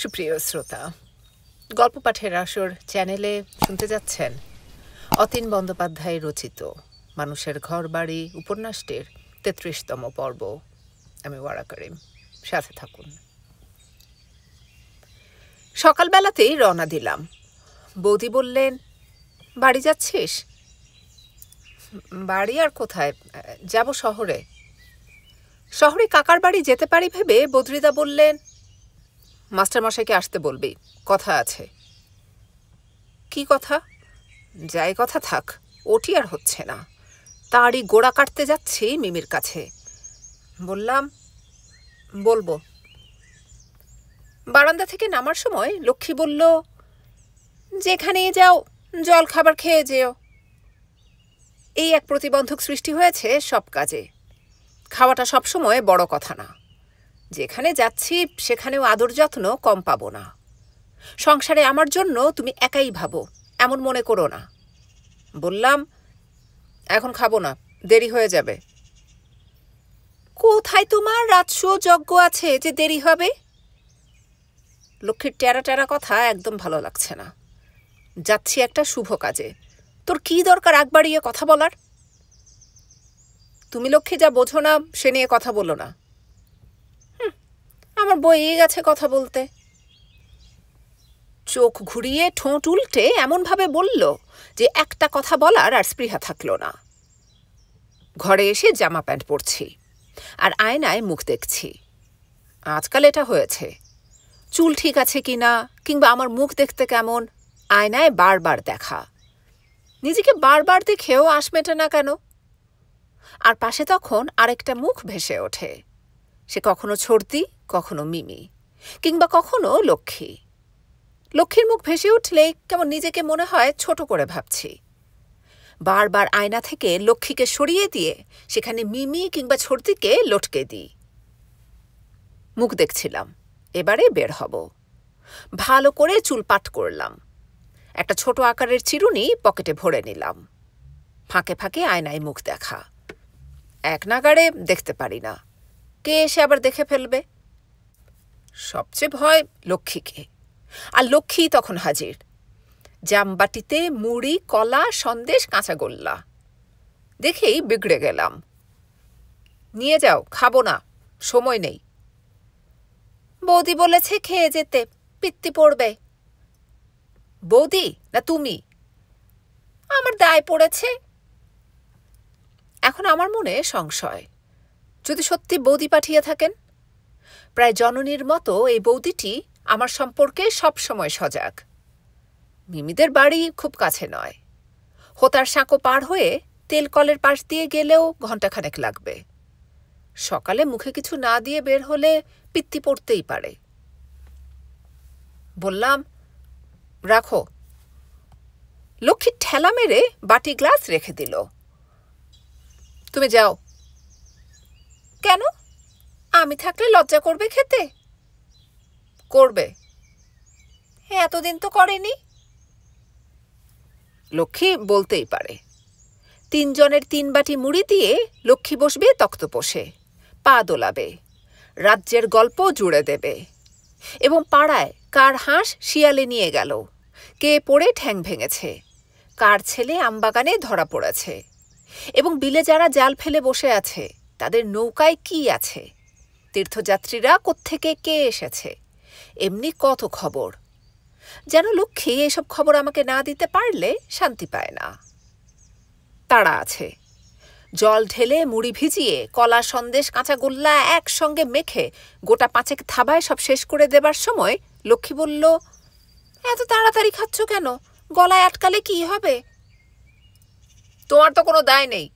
সুপ্রিয় শ্রোতা, গল্প পাঠের আসর চ্যানেলে শুনতে যাচ্ছেন অতীন বন্দ্যোপাধ্যায় রচিত মানুষের ঘরবাড়ি উপন্যাসটির ৩৩তম পর্ব। আমি ওয়ারা করিম, সাথে থাকুন। সকালবেলাতেই রওনা দিলাম। বৌদি বললেন, বাড়ি যাচ্ছিস? বাড়ি আর কোথায় যাব, শহরে। শহরে কাকার বাড়ি যেতে পারি ভেবে বদ্রিদা বললেন, মাস্টারমশাইকে আসতে বলবি, কথা আছে। কি কথা? যাই কথা থাক, ওটি আর হচ্ছে না। তারই গোড়া কাটতে যাচ্ছি মিমির কাছে। বললাম, বলবো। বারান্দা থেকে নামার সময় লক্ষ্মী বলল, যেখানেই যাও জল খাবার খেয়ে যেও। এই এক প্রতিবন্ধক সৃষ্টি হয়েছে সব কাজে। খাওয়াটা সবসময় বড় কথা না। যেখানে যাচ্ছি সেখানেও আদর যত্ন কম পাবো না। সংসারে আমার জন্য তুমি একাই ভাবো, এমন মনে করো না। বললাম, এখন খাবো না, দেরি হয়ে যাবে। কোথায় তোমার রাজসূয় যজ্ঞ আছে যে দেরি হবে? লক্ষ্মীর টেরা টেরা কথা একদম ভালো লাগছে না। যাচ্ছি একটা শুভ কাজে, তোর কি দরকার আগ বাড়িয়ে কথা বলার? তুমি লক্ষ্মী যা বোঝো না সে নিয়ে কথা বলো না। আমার বইয়ে গেছে কথা বলতে। চোখ ঘুরিয়ে ঠোঁট উল্টে এমনভাবে বলল যে একটা কথা বলার আর স্পৃহা থাকল না। ঘরে এসে জামা প্যান্ট পরছি আর আয়নায় মুখ দেখছি। আজকাল এটা হয়েছে, চুল ঠিক আছে কিনা কিংবা আমার মুখ দেখতে কেমন আয়নায় বারবার দেখা। নিজেকে বারবার দেখেও আশ মেটে না কেন? আর পাশে তখন আরেকটা মুখ ভেসে ওঠে। সে কখনো ছর্দি, কখনো মিমি, কিংবা কখনো লক্ষ্মী। লক্ষ্মীর মুখ ভেসে উঠলে কেমন নিজেকে মনে হয় ছোট করে ভাবছি। বারবার আয়না থেকে লক্ষ্মীকে সরিয়ে দিয়ে সেখানে মিমি কিংবা ছর্দিকে লটকে দিই। মুখ দেখছিলাম, এবারে বের হব। ভালো করে চুল পাট করলাম। একটা ছোট আকারের চিরুনি পকেটে ভরে নিলাম। ফাঁকে ফাঁকে আয়নায় মুখ দেখা। এক নাগাড়ে দেখতে পারি না, কে এসে আবার দেখে ফেলবে। সবচেয়ে ভয় লক্ষ্মীকে। আর লক্ষ্মী তখন হাজির, জামবাটিতে মুড়ি, কলা, সন্দেশ, কাঁচাগোল্লা। দেখেই বিগড়ে গেলাম। নিয়ে যাও, খাবো না, সময় নেই। বৌদি বলেছে খেয়ে যেতে, পিত্তি পড়বে। বৌদি না তুমি? আমার দায় পড়েছে। এখন আমার মনে সংশয়, যদি সত্যি বৌদি পাঠিয়ে থাকেন। প্রায় জননীর মতো এই বৌদিটি আমার সম্পর্কে সবসময় সজাগ। মিমিদের বাড়ি খুব কাছে নয়। হোতার সাঁকো পার হয়ে তেলকলের পাশ দিয়ে গেলেও ঘণ্টাখানেক লাগবে। সকালে মুখে কিছু না দিয়ে বের হলে পিত্তি পড়তেই পারে। বললাম, রাখো। লক্ষ্মী ঠেলা মেরে বাটি গ্লাস রেখে দিল। তুমি যাও। কেন? আমি থাকলে লজ্জা করবে খেতে? করবে। এতদিন তো করেনি। লক্ষ্মী বলতেই পারে। 3 জনের 3 বাটি মুড়ি দিয়ে লক্ষ্মী বসবে তক্তপোষে, পা দোলাবে, রাজ্যের গল্প জুড়ে দেবে। এবং পাড়ায় কার হাঁস শিয়ালে নিয়ে গেল, কে পড়ে ঠ্যাং ভেঙেছে, কার ছেলে আমবাগানে ধরা পড়েছে, এবং বিলে যারা জাল ফেলে বসে আছে তাদের নৌকায় কি আছে, তীর্থযাত্রীরা কোত্থেকে কে এসেছে, এমনি কত খবর। যেন লক্ষ্মী এসব খবর আমাকে না দিতে পারলে শান্তি পায় না। তাড়া আছে। জল ঢেলে মুড়ি ভিজিয়ে কলা, সন্দেশ, কাঁচাগোল্লা একসঙ্গে মেখে গোটা 5 থাবায় সব শেষ করে দেবার সময় লক্ষ্মী বলল, এত তাড়াতাড়ি খাচ্ছ কেন? গলায় আটকালে কি হবে? তোমার তো কোনো দায় নেই।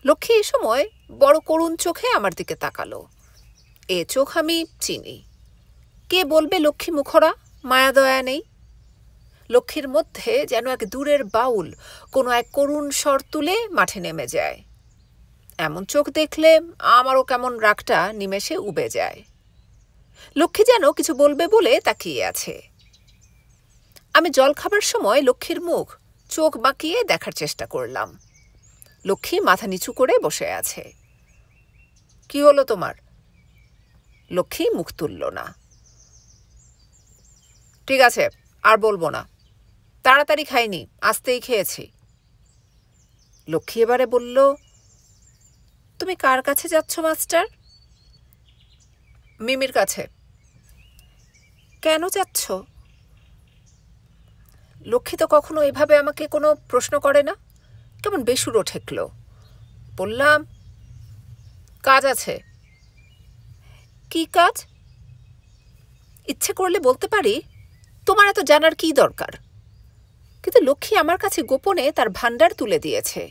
লক্ষ্মী এই সময় বড় করুণ চোখে আমার দিকে তাকালো। এ চোখ আমি চিনি। কে বলবে লক্ষ্মী মুখরা, মায়া দয়া নেই? লক্ষ্মীর মধ্যে যেন এক দূরের বাউল কোনো এক করুণ স্বর তুলে মাঠে নেমে যায়। এমন চোখ দেখলে আমারও কেমন রাগটা নিমেষে উবে যায়। লক্ষ্মী যেন কিছু বলবে বলে তাকিয়ে আছে। আমি জল খাবার সময় লক্ষ্মীর মুখ চোখ বাঁকিয়ে দেখার চেষ্টা করলাম। লক্ষ্মী মাথা নিচু করে বসে আছে। কি হলো তোমার? লক্ষ্মী মুখ তুলল না। ঠিক আছে, আর বলবো না। তাড়াতাড়ি খাইনি, আস্তেই খেয়েছি। লক্ষ্মী এবারে বলল, তুমি কার কাছে যাচ্ছ মাস্টার? মিমির কাছে। কেন যাচ্ছ? লক্ষ্মী তো কখনো এভাবে আমাকে কোনো প্রশ্ন করে না, কেমন বেসুরো ঠেকল। বললাম, কাজ আছে। কি কাজ? ইচ্ছে করলে বলতে পারি, তোমার এত জানার কি দরকার? কিন্তু লক্ষ্মী আমার কাছে গোপনে তার ভান্ডার তুলে দিয়েছে।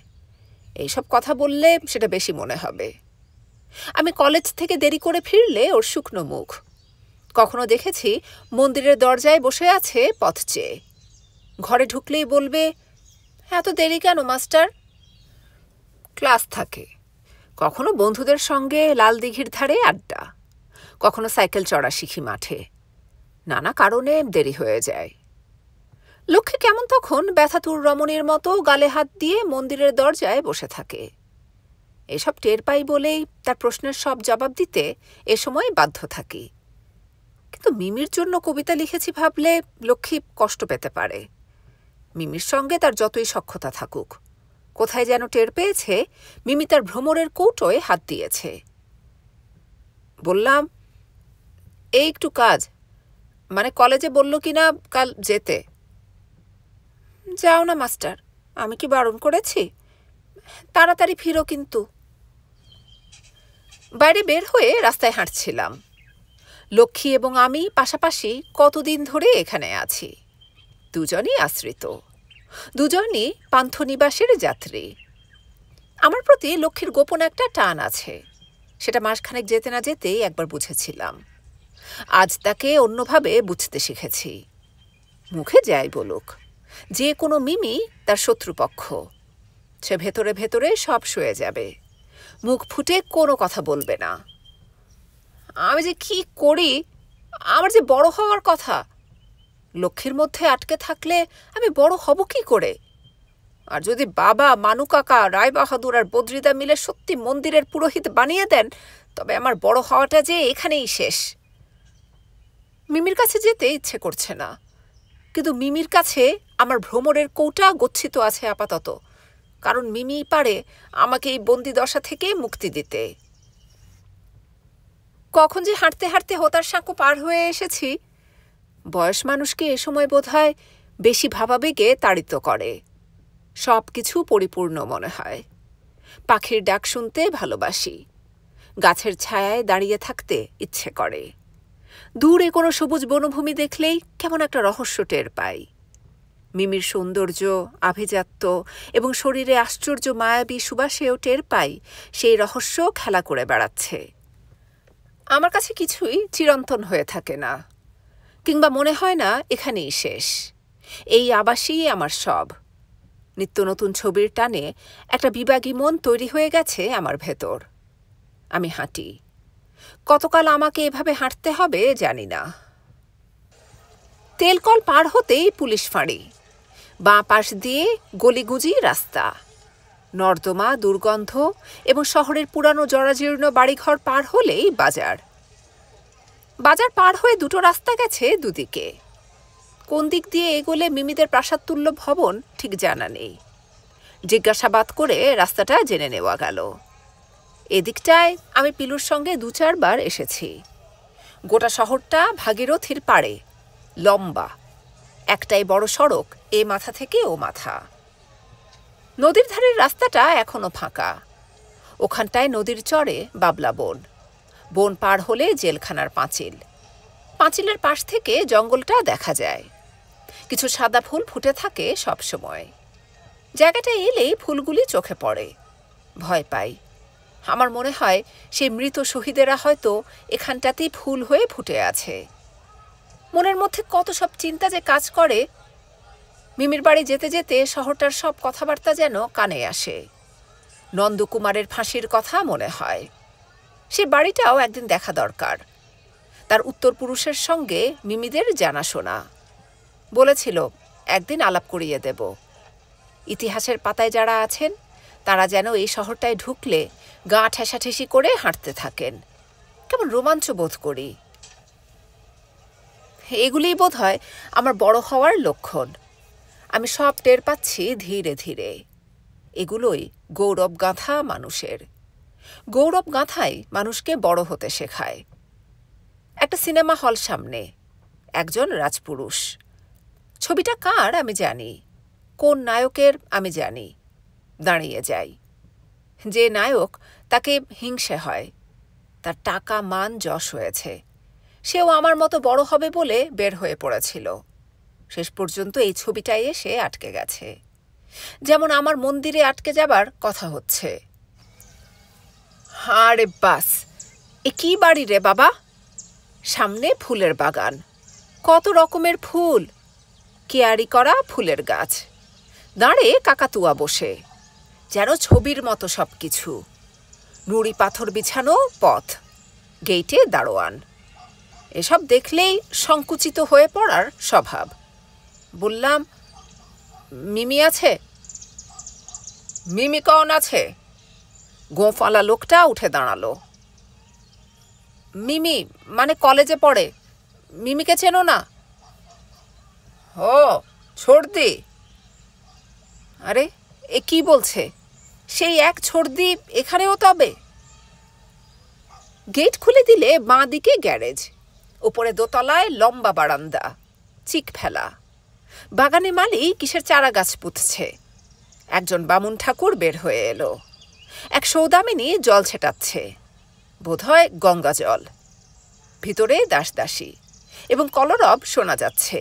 এইসব কথা বললে সেটা বেশি মনে হবে। আমি কলেজ থেকে দেরি করে ফিরলে ওর শুকনো মুখ। কখনো দেখেছি মন্দিরের দরজায় বসে আছে পথ চেয়ে। ঘরে ঢুকলেই বলবে, এত দেরি কেন মাস্টার? ক্লাস থাকে। কখনো বন্ধুদের সঙ্গে লাল দিঘির ধারে আড্ডা, কখনো সাইকেল চড়া শিখি মাঠে। নানা কারণে দেরি হয়ে যায়। লক্ষ্মী কেমন তখন ব্যথাতুর রমণীর মতো গালে হাত দিয়ে মন্দিরের দরজায় বসে থাকে। এসব টের পাই বলেই তার প্রশ্নের সব জবাব দিতে এ সময় বাধ্য থাকি। কিন্তু মিমির জন্য কবিতা লিখেছি ভাবলে লক্ষ্মী কষ্ট পেতে পারে। মিমির সঙ্গে তার যতই সখ্যতা থাকুক, কোথায় যেন টের পেয়েছে মিমি তার ভ্রমরের কৌটোয় হাত দিয়েছে। বললাম, এই একটু কাজ, মানে কলেজে বলল কিনা কাল যেতে। যাও না মাস্টার, আমি কি বারণ করেছি? তাড়াতাড়ি ফিরো কিন্তু। বাইরে বের হয়ে রাস্তায় হাঁটছিলাম। লক্ষ্মী এবং আমি পাশাপাশি কতদিন ধরে এখানে আছি। দুজনই আশ্রিত, দুজনই পান্থনিবাসের যাত্রী। আমার প্রতি লক্ষ্মীর গোপন একটা টান আছে, সেটা মাসখানেক যেতে না যেতেই একবার বুঝেছিলাম। আজ তাকে অন্যভাবে বুঝতে শিখেছি। মুখে যাই বলুক, যে কোনো মিমি তার শত্রুপক্ষ। সে ভেতরে ভেতরে সব সয়ে যাবে, মুখ ফুটে কোনো কথা বলবে না। আমি যে কি করি, আমার যে বড় হওয়ার কথা। লক্ষ্মীর মধ্যে আটকে থাকলে আমি বড় হব কি করে? আর যদি বাবা, মানু কাকা, রায় বাহাদুর আর বদ্রিদা মিলে সত্যি মন্দিরের পুরোহিত বানিয়ে দেন, তবে আমার বড় হওয়াটা যে এখানেই শেষ। মিমির কাছে যেতে ইচ্ছে করছে না, কিন্তু মিমির কাছে আমার ভ্রমরের কৌটা গচ্ছিত আছে আপাতত, কারণ মিমিই পারে আমাকে এই বন্দি দশা থেকে মুক্তি দিতে। কখন যে হাঁটতে হাঁটতে হোতার সাঁকো পার হয়ে এসেছি। বয়স মানুষকে এ সময় বোধহয় বেশি ভাবাবেগে তাড়িত করে। সব কিছু পরিপূর্ণ মনে হয়। পাখির ডাক শুনতে ভালোবাসি, গাছের ছায়ায় দাঁড়িয়ে থাকতে ইচ্ছে করে। দূরে কোনো সবুজ বনভূমি দেখলেই কেমন একটা রহস্য টের পাই। মিমির সৌন্দর্য, আভিজাত্য এবং শরীরে আশ্চর্য মায়াবী সুবাসেও টের পাই সেই রহস্য খেলা করে বেড়াচ্ছে। আমার কাছে কিছুই চিরন্তন হয়ে থাকে না, কিংবা মনে হয় না এখানেই শেষ। এই আবাসই আমার সব। নিত্য নতুন ছবির টানে একটা বিবাগী মন তৈরি হয়ে গেছে আমার ভেতর। আমি হাঁটি। কতকাল আমাকে এভাবে হাঁটতে হবে জানি না। তেলকল পার হতেই পুলিশ ফাঁড়ি, বাঁ পাশ দিয়ে গলিগুজি রাস্তা, নর্দমা, দুর্গন্ধ এবং শহরের পুরানো জরাজীর্ণ বাড়িঘর পার হলেই বাজার। বাজার পার হয়ে দুটো রাস্তা গেছে দুদিকে। কোন দিক দিয়ে এগোলে মিমিদের প্রাসাদতুল্য ভবন ঠিক জানা নেই। জিজ্ঞাসাবাদ করে রাস্তাটা জেনে নেওয়া গেল। এদিকটায় আমি পিলুর সঙ্গে ২-৪ বার এসেছি। গোটা শহরটা ভাগীরথীর পাড়ে, লম্বা। একটাই বড় সড়ক, এ মাথা থেকে ও মাথা। নদীর ধারের রাস্তাটা এখনো ফাঁকা। ওখানটায় নদীর চরে বাবলা বন। বন পার হলে জেলখানার পাঁচিল। পাঁচিলের পাশ থেকে জঙ্গলটা দেখা যায়। কিছু সাদা ফুল ফুটে থাকে সবসময়। জায়গাটা এলেই ফুলগুলি চোখে পড়ে। ভয় পাই। আমার মনে হয় সেই মৃত শহীদেরা হয়তো এখানটাতেই ফুল হয়ে ফুটে আছে। মনের মধ্যে কত সব চিন্তা যে কাজ করে। মিমির বাড়ি যেতে যেতে শহরটার সব কথাবার্তা যেন কানে আসে। নন্দকুমারের ফাঁসির কথা মনে হয়। সে বাড়িটাও একদিন দেখা দরকার। তার উত্তরপুরুষের সঙ্গে মিমিদের জানাশোনা। বলেছিল একদিন আলাপ করিয়ে দেব। ইতিহাসের পাতায় যারা আছেন তারা যেন এই শহরটায় ঢুকলে গা ঠেসাঠেসি করে হাঁটতে থাকেন। কেমন রোমাঞ্চ বোধ করি। এগুলিই বোধহয় আমার বড় হওয়ার লক্ষণ। আমি সব টের পাচ্ছি ধীরে ধীরে। এগুলোই গৌরব গাঁথা মানুষের। গৌরব গাঁথাই মানুষকে বড় হতে শেখায়। একটা সিনেমা হল সামনে, একজন রাজপুরুষ। ছবিটা কার আমি জানি, কোন নায়কের আমি জানি। দাঁড়িয়ে যাই। যে নায়ক, তাকে হিংসে হয়। তার টাকা মান যশ হয়েছে। সেও আমার মতো বড় হবে বলে বের হয়ে পড়েছিল। শেষ পর্যন্ত এই ছবিটাই এসে আটকে গেছে। যেমন আমার মন্দিরে আটকে যাবার কথা হচ্ছে। আরে বাস, এ কি বাড়ি রে বাবা? সামনে ফুলের বাগান, কত রকমের ফুল, কেয়ারি করা ফুলের গাছ, দাঁড়ে কাকাতুয়া বসে, যেন ছবির মতো সব কিছু। নুড়ি পাথর বিছানো পথ, গেইটে দারোয়ান। এসব দেখলেই সংকুচিত হয়ে পড়ার স্বভাব। বললাম, মিমি আছে? মিমি কন আছে? গোঁফালা লোকটা উঠে দাঁড়ালো। মিমি মানে কলেজে পড়ে। মিমিকে চেনো না? ও, ছর্দি। আরে, এ কি বলছে? সেই এক ছর্দি এখানেও তবে? গেট খুলে দিলে বাঁ দিকে গ্যারেজ, উপরে দোতলায় লম্বা বারান্দা, চিক ফেলা। বাগানে মালি কিসের চারা গাছ পুঁতছে। একজন বামুন ঠাকুর বের হয়ে এলো। এক সৌদামিনী জল ছেটাচ্ছে, বোধহয় গঙ্গা জল। ভিতরে দাসদাসী এবং কলরব শোনা যাচ্ছে।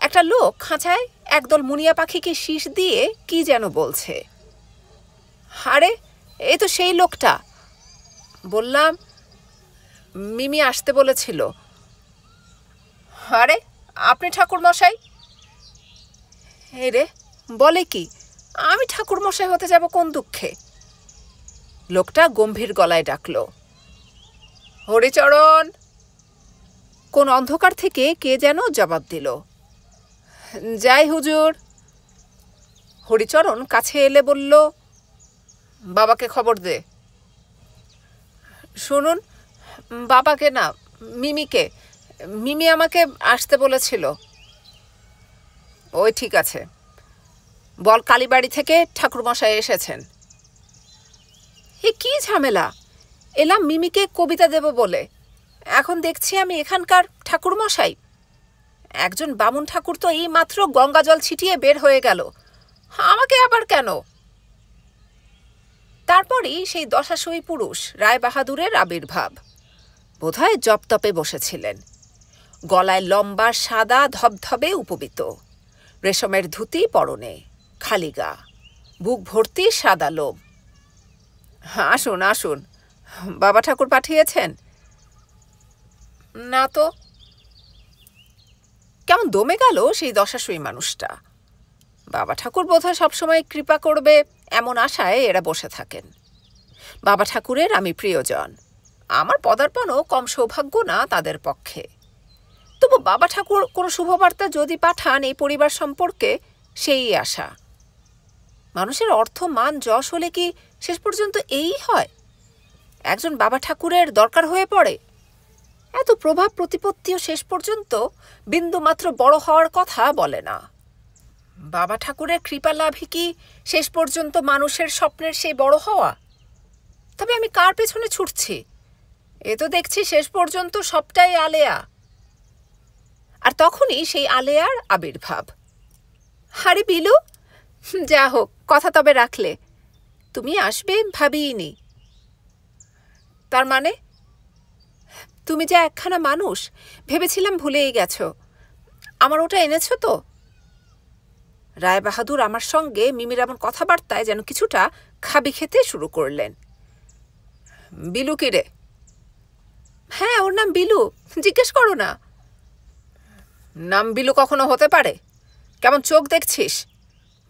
একটা লোক খাঁচায় একদল মুনিয়া পাখিকে শীষ দিয়ে কি যেন বলছে। আরে, এই তো সেই লোকটা। বললাম, মিমি আসতে বলেছিল। আরে, আপনি ঠাকুর মশাই? এই রে, বলে কি? আমি ঠাকুর মশাই হতে যাব কোন দুঃখে? লোকটা গম্ভীর গলায় ডাকল, হরিচরণ। কোন অন্ধকার থেকে কে যেন জবাব দিল, যাই হুজুর। হরিচরণ কাছে এলে বলল, বাবাকে খবর দে। শুনুন, বাবাকে না, মিমিকে। মিমি আমাকে আসতে বলেছিল। ওই ঠিক আছে, বল কালীবাড়ি থেকে ঠাকুরমশাই এসেছেন। এ কি ঝামেলা! এলাম মিমিকে কবিতা দেব বলে, এখন দেখছি আমি এখানকার ঠাকুরমশাই। একজন বামুন ঠাকুর তো এই মাত্র গঙ্গা জল ছিটিয়ে বের হয়ে গেল, আমাকে আবার কেন? তারপরই সেই দশাশয়ী পুরুষ রায়বাহাদুরের আবির্ভাব। বোধহয় জপতপে বসেছিলেন। গলায় লম্বা সাদা ধবধবে উপবিত, রেশমের ধুতি পরনে, খালি গা, বুক ভর্তি সাদা লোম। আসুন আসুন, বাবা ঠাকুর পাঠিয়েছেন? না তো। কেমন দমে গেল সেই দশাশয়ী মানুষটা। বাবা ঠাকুর বোধহয় সবসময় কৃপা করবে এমন আশায় এরা বসে থাকেন। বাবা ঠাকুরের আমি প্রিয়জন। আমার পদার্পণও কম সৌভাগ্য না তাদের পক্ষে। তবু বাবা ঠাকুর কোনো শুভবার্তা যদি পাঠান এই পরিবার সম্পর্কে, সেই আশা। মানুষের অর্থ মান যশ হলে কি শেষ পর্যন্ত এই হয়? একজন বাবা ঠাকুরের দরকার হয়ে পড়ে। এত প্রভাব প্রতিপত্তিও শেষ পর্যন্ত বিন্দুমাত্র বড় হওয়ার কথা বলে না। বাবা ঠাকুরের কৃপা লাভই কি শেষ পর্যন্ত মানুষের স্বপ্নের সেই বড় হওয়া? তবে আমি কার পেছনে ছুটছি? এ তো দেখছি শেষ পর্যন্ত সবটাই আলেয়া। আর তখনই সেই আলেয়ার আবির্ভাব। আরে বিলু, যা হোক, কথা তবে রাখলে। তুমি আসবে ভাবিনি। তার মানে? তুমি যা একখানা মানুষ, ভেবেছিলাম ভুলেই গেছ। আমার ওটা এনেছ তো? রায়বাহাদুর আমার সঙ্গে মিমির এমন কথাবার্তায় যেন কিছুটা খাবি খেতে শুরু করলেন। বিলু কি রে? হ্যাঁ, ওর নাম বিলু, জিজ্ঞেস করো না। নাম বিলু কখনো হতে পারে? কেমন চোখ দেখছিস?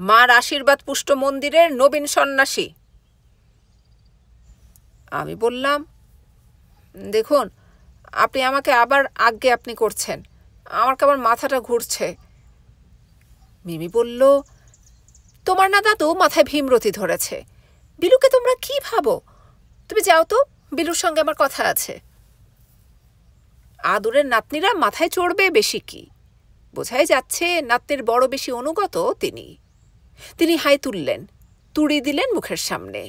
মার আশীর্বাদ পুষ্ট মন্দিরের নবীন সন্ন্যাসী। আমি বললাম, দেখুন, আপনি আমাকে আবার আজ্ঞে আপনি করছেন। আমার কেমন মাথাটা ঘুরছে। মিমি বলল, তোমার না দাদু মাথায় ভীমরতি ধরেছে। বিলুকে তোমরা কি ভাবো? তুমি যাও তো, বিলুর সঙ্গে আমার কথা আছে। আদরের নাতনিরা মাথায় চড়বে বেশি কি? বোঝাই যাচ্ছে নাতনির বড় বেশি অনুগত তিনি। তিনি হাই তুললেন, তুড়ি দিলেন মুখের সামনে,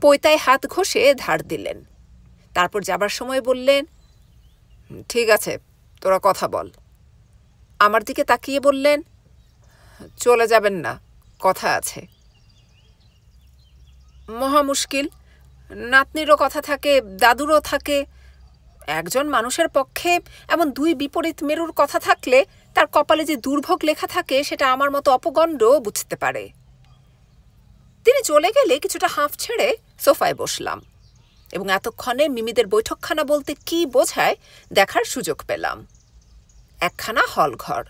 পৈতায় হাত ঘষে ধার দিলেন। তারপর যাবার সময় বললেন, ঠিক আছে, তোরা কথা বল। আমার দিকে তাকিয়ে বললেন, চলে যাবেন না, কথা আছে। মহা মুশকিল। নাতনিরও কথা থাকে, দাদুরও থাকে। একজন মানুষের পক্ষে এমন দুই বিপরীত মেরুর কথা থাকলে তার কপালে যে দুর্ভোগ লেখা থাকে সেটা আমার মতো অপগণ্ড বুঝতে পারে। তিনি চলে গেলে কিছুটা হাঁফ ছেড়ে সোফায় বসলাম এবং এতক্ষণে মিমিদের বৈঠকখানা বলতে কি বোঝায় দেখার সুযোগ পেলাম। একখানা হলঘর,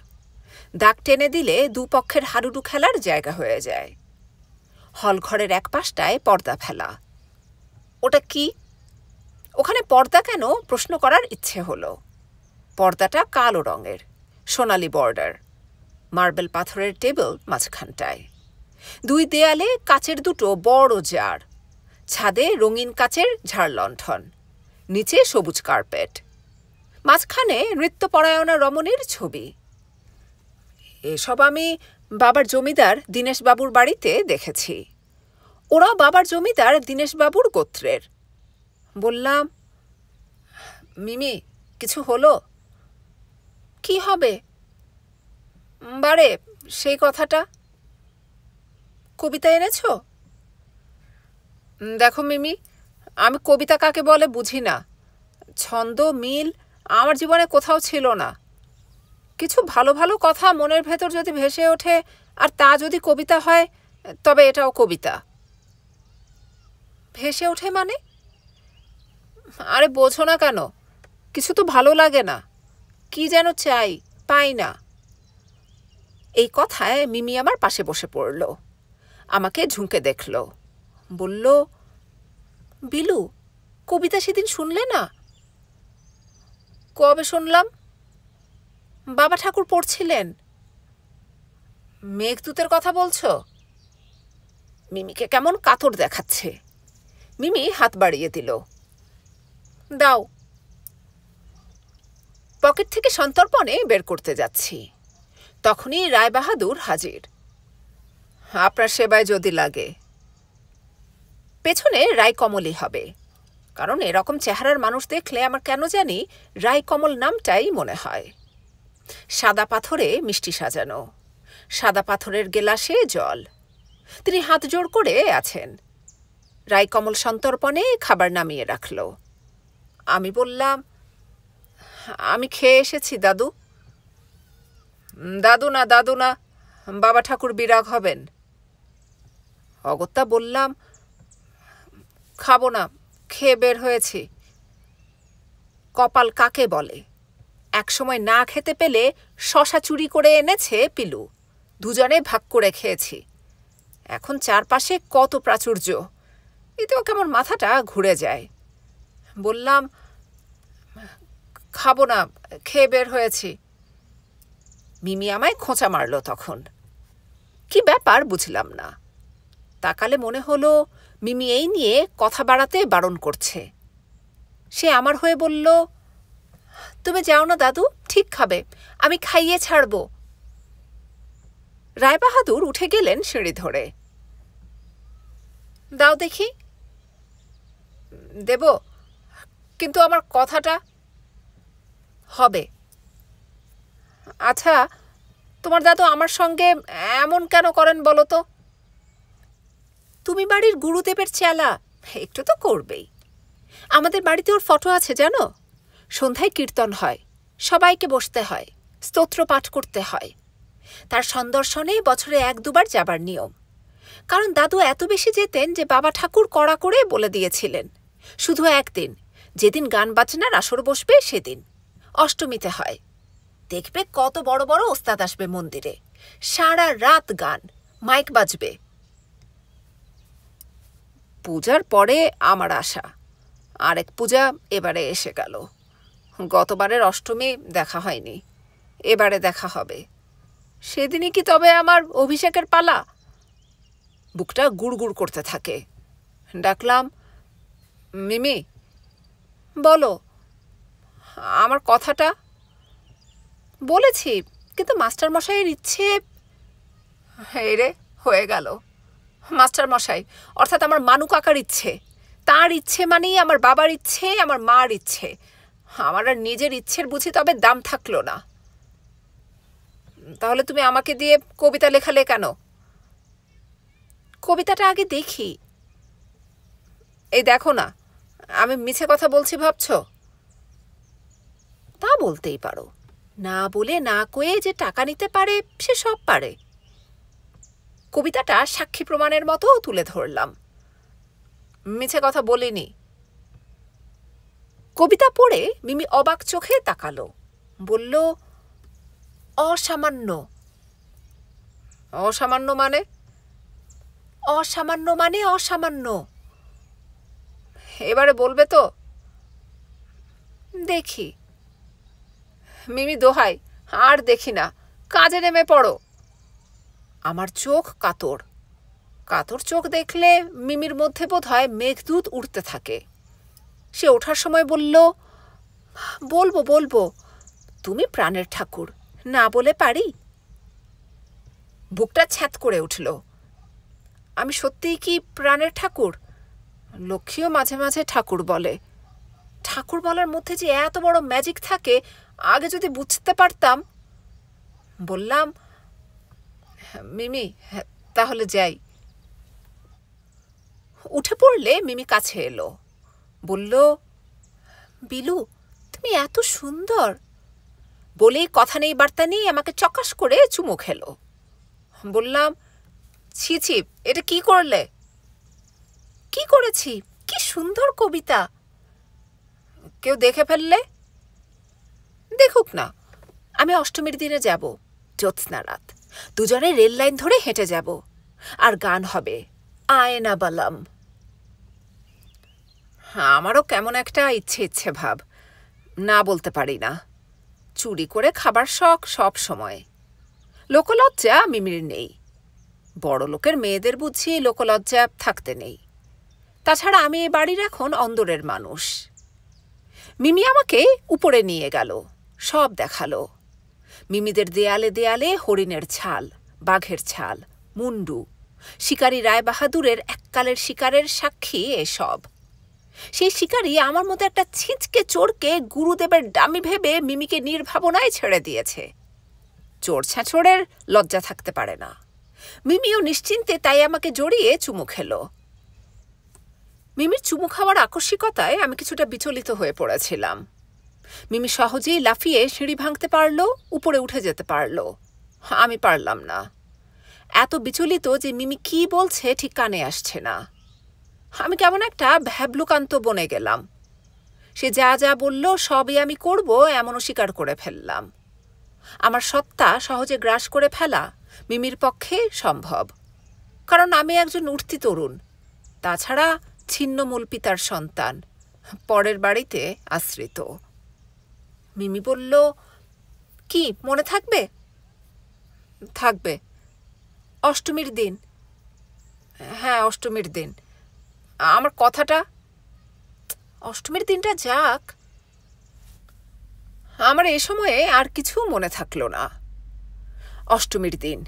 দাগ টেনে দিলে দুপক্ষের হাডুডু খেলার জায়গা হয়ে যায়। হলঘরের এক পাশটায় পর্দা ফেলা। ওটা কি? ওখানে পর্দা কেন প্রশ্ন করার ইচ্ছে হলো। পর্দাটা কালো রঙের, সোনালি বর্ডার, মার্বেল পাথরের টেবিল মাঝখানটায়, দুই দেয়ালে কাচের দুটো বড় জার, ছাদে রঙিন কাচের ঝাড়লণ্ঠন, নিচে সবুজ কার্পেট, মাঝখানে নৃত্যপরায়ণা রমণীর ছবি। এসব আমি বাবার জমিদার দীনেশবাবুর বাড়িতে দেখেছি। ওরাও বাবার জমিদার দীনেশবাবুর গোত্রের। বললাম, মিমি, কিছু হলো? কি হবে? বারে সেই কথাটা। কবিতা এনেছ? দেখো মিমি, আমি কবিতা কাকে বলে বুঝি না। ছন্দ মিল আমার জীবনে কোথাও ছিল না। কিছু ভালো ভালো কথা মনের ভেতর যদি ভেসে ওঠে আর তা যদি কবিতা হয়, তবে এটাও কবিতা। ভেসে ওঠে মানে? আরে বোঝো না কেন? কিছু তো ভালো লাগে না, কি যেন চাই, পাই না। এই কথায় মিমি আমার পাশে বসে পড়ল, আমাকে ঝুঁকে দেখল, বলল, বিলু, কবিতা সেদিন শুনলে না? কবে শুনলাম? বাবা ঠাকুর পড়ছিলেন। মেঘদূতের কথা বলছো? মিমিকে কেমন কাতর দেখাচ্ছে। মিমি হাত বাড়িয়ে দিল, দাও। পকেট থেকে সন্তর্পণে বের করতে যাচ্ছি, তখনই রায়বাহাদুর হাজির। আপনার সেবায় যদি লাগে। পেছনে রায়কমলই হবে, কারণ এরকম চেহারার মানুষ দেখলে আমার কেন জানি রায়কমল নামটাই মনে হয়। সাদা পাথরে মিষ্টি সাজানো, সাদা পাথরের গেলাসে জল। তিনি হাত জোড় করে আছেন। রায়কমল সন্তর্পণে খাবার নামিয়ে রাখল। আমি বললাম, আমি খেয়ে এসেছি দাদু। দাদু না, দাদু না, বাবা ঠাকুর বিরাগ হবেন। অগত্যা বললাম, খাবো না, খেয়ে বের হয়েছি। কপাল কাকে বলে? একসময় না খেতে পেলে শশা চুরি করে এনেছে পিলু, দুজনে ভাগ করে খেয়েছি। এখন চারপাশে কত প্রাচুর্য, এতেও কেমন মাথাটা ঘুরে যায়। বললাম, খাবো না, খেয়ে বের হয়েছি। মিমি আমায় খোঁচা মারল তখন। কি ব্যাপার বুঝলাম না। তাকালে মনে হলো মিমি এই নিয়ে কথা বাড়াতে বারণ করছে। সে আমার হয়ে বলল, তুমি যাও না দাদু, ঠিক খাবে, আমি খাইয়ে ছাড়ব। রায়বাহাদুর উঠে গেলেন সিঁড়ি ধরে। দাও দেখি। দেব, কিন্তু আমার কথাটা হবে। আচ্ছা, তোমার দাদু আমার সঙ্গে এমন কেন করেন বলো তো? তুমি বাড়ির গুরুদেবের চেলা, একটু তো করবেই। আমাদের বাড়িতে ওর ফটো আছে জানো? সন্ধ্যায় কীর্তন হয়, সবাইকে বসতে হয়, স্তোত্র পাঠ করতে হয়। তার সন্দর্শনে বছরে 1-2 বার যাবার নিয়ম। কারণ দাদু এত বেশি যেতেন যে বাবা ঠাকুর কড়া করে বলে দিয়েছিলেন, শুধু একদিন, যেদিন গান বাজনার আসর বসবে সেদিন, অষ্টমীতে হয়। দেখবে কত বড় বড় ওস্তাদ আসবে মন্দিরে, সারা রাত গান, মাইক বাজবে। পূজার পরে আমার আশা, আরেক পূজা এবারে এসে গেল। গতবারের অষ্টমী দেখা হয়নি, এবারে দেখা হবে। সেদিনই কি তবে আমার অভিষেকের পালা? বুকটা গুড়গুড় করতে থাকে। ডাকলাম, মিমি। বলো। আমার কথাটা বলেছি, কিন্তু মাস্টারমশাইয়ের ইচ্ছে। এই রে, হয়ে গেল। মাস্টারমশাই অর্থাৎ আমার মানু কাকার ইচ্ছে, তার ইচ্ছে মানেই আমার বাবার ইচ্ছে, আমার মার ইচ্ছে। আমার আর নিজের ইচ্ছের বুঝি তবে দাম থাকলো না। তাহলে তুমি আমাকে দিয়ে কবিতা লেখালে কেন? কবিতাটা আগে দেখি। এই দেখো না, আমি মিছে কথা বলছি ভাবছ? তা বলতেই পারো, না বলে না কয়ে যে টাকা নিতে পারে সে সব পারে। কবিতাটা সাক্ষী প্রমাণের মতো তুলে ধরলাম, মিছে কথা বলিনি। কবিতা পড়ে মিমি অবাক চোখে তাকালো, বলল, অসামান্য। অসামান্য মানে? অসামান্য মানে অসামান্য। এবারে বলবে তো? দেখি। মিমি দোহাই, আর দেখি না, কাজে নেমে পড়ো। আমার চোখ কাতর। কাতর চোখ দেখলে মিমির মধ্যে বোধহয় মেঘদূত উঠতে থাকে। সে ওঠার সময় বলল, বলবো বলবো, তুমি প্রাণের ঠাকুর, না বলে পারি? বুকটা ছ্যাঁত করে উঠল। আমি সত্যিই কি প্রাণের ঠাকুর? লক্ষ্মীও মাঝে মাঝে ঠাকুর বলে। ঠাকুর বলার মধ্যে যে এত বড় ম্যাজিক থাকে, আগে যদি বুঝতে পারতাম। বললাম, মিমি, তাহলে যাই। উঠে পড়লে মিমি কাছে এলো, বলল, বিলু, তুমি এত সুন্দর। বলেই কথা নেই বার্তা নেই আমাকে চকাস করে চুমু খেলো। বললাম, ছি ছি, এটা কি করলে? কি করেছি? কি সুন্দর কবিতা। কেউ দেখে ফেললে? দেখুক না, আমি অষ্টমীর দিনে যাব, জ্যোৎস্না রাত, দুজনে রেল লাইন ধরে হেঁটে যাব, আর গান হবে আয়না বালাম। আমারও কেমন একটা ইচ্ছে ইচ্ছে ভাব, না বলতে পারি না। চুরি করে খাবার শখ সব সময়। লোকলজ্জা মিমির নেই। বড় লোকের মেয়েদের বুঝি লোকলজ্জা থাকতে নেই। তাছাড়া আমি এ বাড়ির এখন অন্দরের মানুষ। মিমি আমাকে উপরে নিয়ে গেল, সব দেখালো। মিমিদের দেয়ালে দেয়ালে হরিণের ছাল, বাঘের ছাল, মুন্ডু, শিকারী রায়বাহাদুরের এককালের শিকারের সাক্ষী এসব। সেই শিকারী আমার মতো একটা ছিঁচকে চোরকে গুরুদেবের ডামি ভেবে মিমিকে নির্ভাবনায় ছেড়ে দিয়েছে। চোর ছ্যাঁচোরের লজ্জা থাকতে পারে না। মিমিও নিশ্চিন্তে তাই আমাকে জড়িয়ে চুমু খেলো। মিমির চুমু খাওয়ার আকস্মিকতায় আমি কিছুটা বিচলিত হয়ে পড়েছিলাম। মিমি সহজেই লাফিয়ে সিঁড়ি ভাঙতে পারল, উপরে উঠে যেতে পারল। আমি পারলাম না। এত বিচলিত যে মিমি কি বলছে ঠিক কানে আসছে না। আমি কেমন একটা ভ্যাবলুকান্ত বনে গেলাম। সে যা যা বলল সবই আমি করব এমনও স্বীকার করে ফেললাম। আমার সত্তা সহজে গ্রাস করে ফেলা মিমির পক্ষে সম্ভব, কারণ আমি একজন উঠতি তরুণ, তাছাড়া ছিন্নমূল পিতার সন্তান, পরের বাড়িতে আশ্রিত। মিমি বলল, কি মনে থাকবে? থাকবে। অষ্টমীর দিন? হ্যাঁ, অষ্টমীর দিন। আমার কথাটা? অষ্টমীর দিনটা যাক। আমার এ সময়ে আর কিছু মনে থাকল না। অষ্টমীর দিন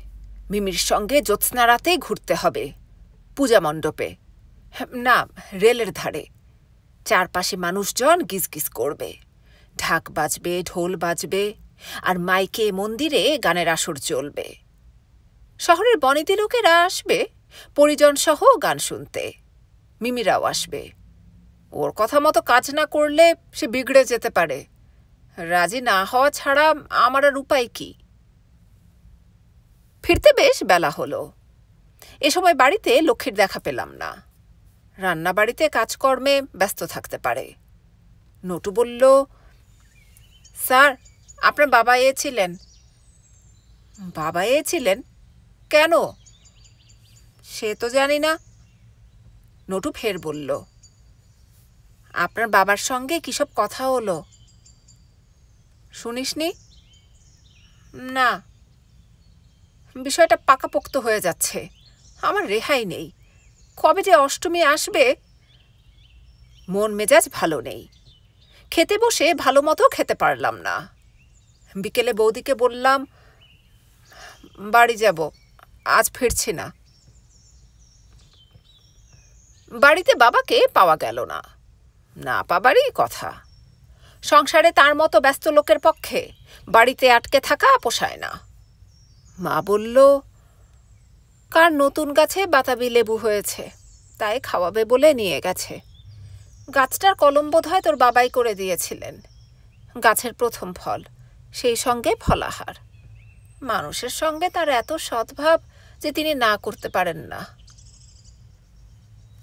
মিমির সঙ্গে জ্যোৎস্না রাতে ঘুরতে হবে, পূজা মণ্ডপে না, রেলের ধারে। চারপাশে মানুষজন গিজগিজ করবে, ঢাক বাজবে, ঢোল বাজবে, আর মাইকে মন্দিরে গানের আসর চলবে। শহরের বনেদি লোকেরা আসবে পরিজন সহ গান শুনতে। মিমিরাও আসবে। ওর কথা মতো কাজ না করলে সে বিগড়ে যেতে পারে। রাজি না হওয়া ছাড়া আমার আর উপায় কি? ফিরতে বেশ বেলা হলো। এ সময় বাড়িতে লক্ষ্মীর দেখা পেলাম না। রান্নাবাড়িতে কাজকর্মে ব্যস্ত থাকতে পারে। নটু বলল, স্যার, আপনার বাবা এসেছিলেন। বাবা এসেছিলেন? কেন? সে তো জানি না। নটু ফের বলল, আপনার বাবার সঙ্গে কি সব কথা হলো? শুনিসনি? না। বিষয়টা পাকাপোক্ত হয়ে যাচ্ছে, আমার রেহাই নেই। কবে যে অষ্টমী আসবে। মন মেজাজ ভালো নেই। খেতে বসে ভালো মতো খেতে পারলাম না। বিকেলে বৌদিকে বললাম, বাড়ি যাব, আজ ফিরছি না। বাড়িতে বাবাকে পাওয়া গেল না, না পাবারই কথা। সংসারে তার মতো ব্যস্ত লোকের পক্ষে বাড়িতে আটকে থাকা পোষায় না। মা বলল, কার নতুন গাছে বাতাবি লেবু হয়েছে, তাই খাওয়াবে বলে নিয়ে গেছে। গাছটার কলম বোধহয় তোর বাবাই করে দিয়েছিলেন। গাছের প্রথম ফল, সেই সঙ্গে ফলাহার। মানুষের সঙ্গে তার এত সদ্ভাব যে তিনি না করতে পারেন না।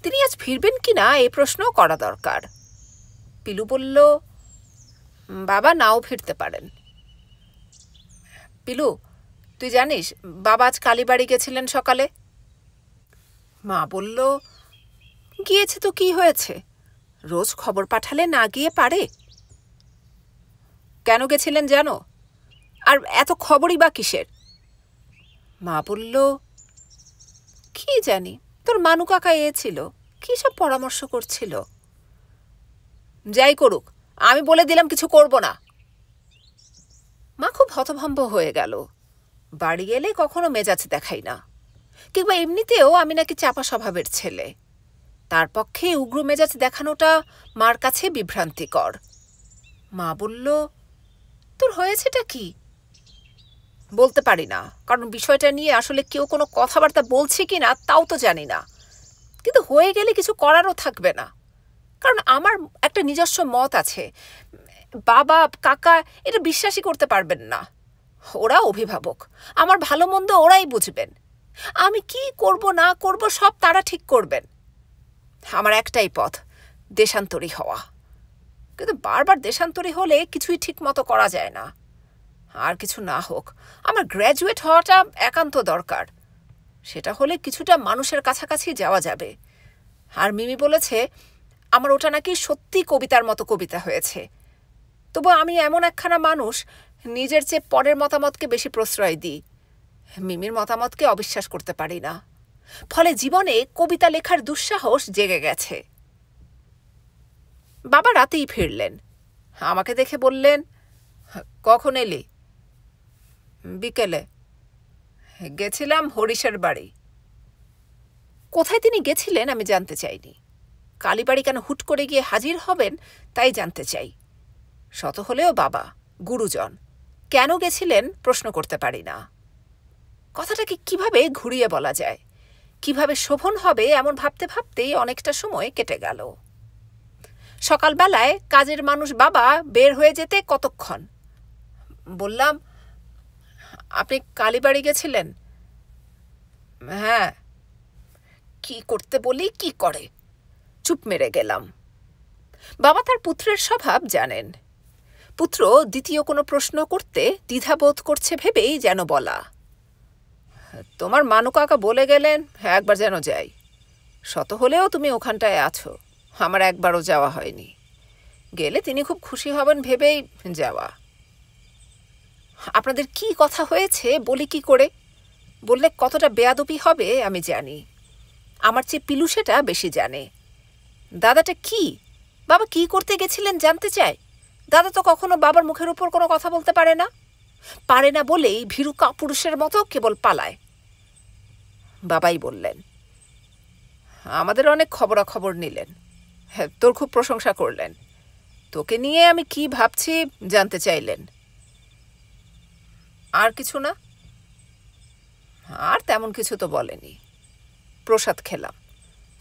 তিনি আজ ফিরবেন কিনা এই প্রশ্নও করা দরকার। পিলু বলল, বাবা নাও ফিরতে পারেন। পিলু, তুই জানিস বাবা আজ কালীবাড়ি গেছিলেন সকালে? মা বলল, গিয়েছে তো কি হয়েছে, রোজ খবর পাঠালে না গিয়ে পারে? কেন গেছিলেন জানো? আর এত খবরই বা কিসের? মা বলল, কি জানি, তোর মানু কাকা ছিল, কি সব পরামর্শ করছিল। যাই করুক, আমি বলে দিলাম কিছু করব না। মা খুব হতভম্ব হয়ে গেল। বাড়ি এলে কখনো মেজাজ দেখাই না, কিংবা এমনিতেও আমি নাকি চাপা স্বভাবের ছেলে। তার পক্ষে উগ্র মেজাজ দেখানোটা মার কাছে বিভ্রান্তিকর। মা বলল, তোর হয়েছেটা কি? বলতে পারি না, কারণ বিষয়টা নিয়ে আসলে কেউ কোনো কথাবার্তা বলছে কি না তাও তো জানি না। কিন্তু হয়ে গেলে কিছু করারও থাকবে না, কারণ আমার একটা নিজস্ব মত আছে। বাবা কাকা এটা বিশ্বাসই করতে পারবেন না। ওরা অভিভাবক, আমার ভালো মন্দ ওরাই বুঝবেন। আমি কি করব না করব সব তারা ঠিক করবেন। আমার একটাই পথ, দেশান্তরী হওয়া। কিন্তু বারবার দেশান্তরী হলে কিছুই ঠিক মতো করা যায় না। আর কিছু না হোক, আমার গ্র্যাজুয়েট হওয়াটা একান্ত দরকার। সেটা হলে কিছুটা মানুষের কাছাকাছি যাওয়া যাবে। আর মিমি বলেছে আমার ওটা নাকি সত্যি কবিতার মতো কবিতা হয়েছে। তবু আমি এমন একখানা মানুষ, নিজের চেয়ে পরের মতামতকে বেশি প্রশ্রয় দিই। মিমির মতামতকে অবিশ্বাস করতে পারি না। ফলে জীবনে কবিতা লেখার দুঃসাহস জেগে গেছে। বাবা রাতেই ফিরলেন। আমাকে দেখে বললেন, কখন এলি? বিকেলে। গেছিলাম হরিশের বাড়ি। কোথায় তিনি গেছিলেন আমি জানতে চাইনি। কালীবাড়ি কেন হুট করে গিয়ে হাজির হবেন তাই জানতে চাই। শত হলেও বাবা, গুরুজন, কেন গেছিলেন প্রশ্ন করতে পারি না। কথাটাকে কিভাবে ঘুরিয়ে বলা যায়, কিভাবে শোভন হবে এমন ভাবতে ভাবতেই অনেকটা সময় কেটে গেল। সকালবেলায় কাজের মানুষ বাবা বের হয়ে যেতে কতক্ষণ। বললাম, আপনি কালীবাড়ি গেছিলেন? হ্যাঁ। কি করতে বলি কি করে, চুপ মেরে গেলাম। বাবা তার পুত্রের স্বভাব জানেন। পুত্র দ্বিতীয় কোনো প্রশ্ন করতে দ্বিধাবোধ করছে ভেবেই যেন বলা, তোমার মানু কাকা বলে গেলেন একবার যেন যাই। শত হলেও তুমি ওখানটায় আছো, আমার একবারও যাওয়া হয়নি। গেলে তিনি খুব খুশি হবেন ভেবেই যাওয়া। আপনাদের কি কথা হয়েছে বলি কি করে? বললে কতটা বেয়াদবি হবে আমি জানি। আমার চেয়ে পিলু সেটা বেশি জানে। দাদাটা কি, বাবা কি করতে গেছিলেন জানতে চায়। দাদা তো কখনো বাবার মুখের উপর কোনো কথা বলতে পারে না। পারে না বলেই ভীরু কাপুরুষের মতো কেবল পালায়। বাবাই বললেন, আমাদের অনেক খবরাখবর নিলেন, হ্যাঁ তোর খুব প্রশংসা করলেন। তোকে নিয়ে আমি কি ভাবছি জানতে চাইলেন। আর কিছু না? আর তেমন কিছু তো বলেনি। প্রসাদ খেলাম,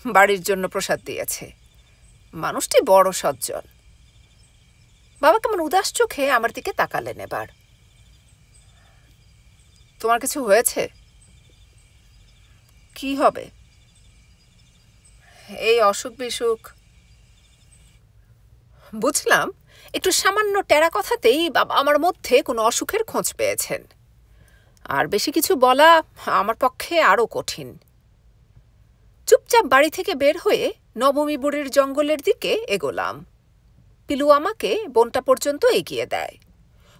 বাড়ির জন্য প্রসাদ দিয়েছে। মানুষটি বড় সজ্জন। বাবা কেমন উদাস চোখে আমার দিকে তাকালেন এবার। তোমার কিছু হয়েছে? কি হবে? এই অসুখ বিসুখ। বুঝলাম একটু সামান্য টেরা কথাতেই বাবা আমার মধ্যে কোনো অসুখের খোঁজ পেয়েছেন। আর বেশি কিছু বলা আমার পক্ষে আরও কঠিন। চুপচাপ বাড়ি থেকে বের হয়ে নবমী বুড়ির জঙ্গলের দিকে এগোলাম। পিলু আমাকে বনটা পর্যন্ত এগিয়ে দেয়,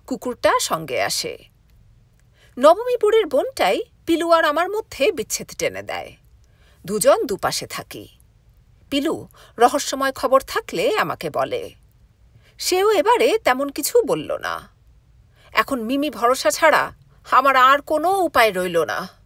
কুকুরটা সঙ্গে আসে। নবমী বুড়ির বনটাই পিলু আর আমার মধ্যে বিচ্ছেদ টেনে দেয়। দুজন দুপাশে থাকি। পিলু রহস্যময় খবর থাকলে আমাকে বলে। সেও এবারে তেমন কিছু বলল না। এখন মিমি ভরসা ছাড়া আমার আর কোনো উপায় রইল না।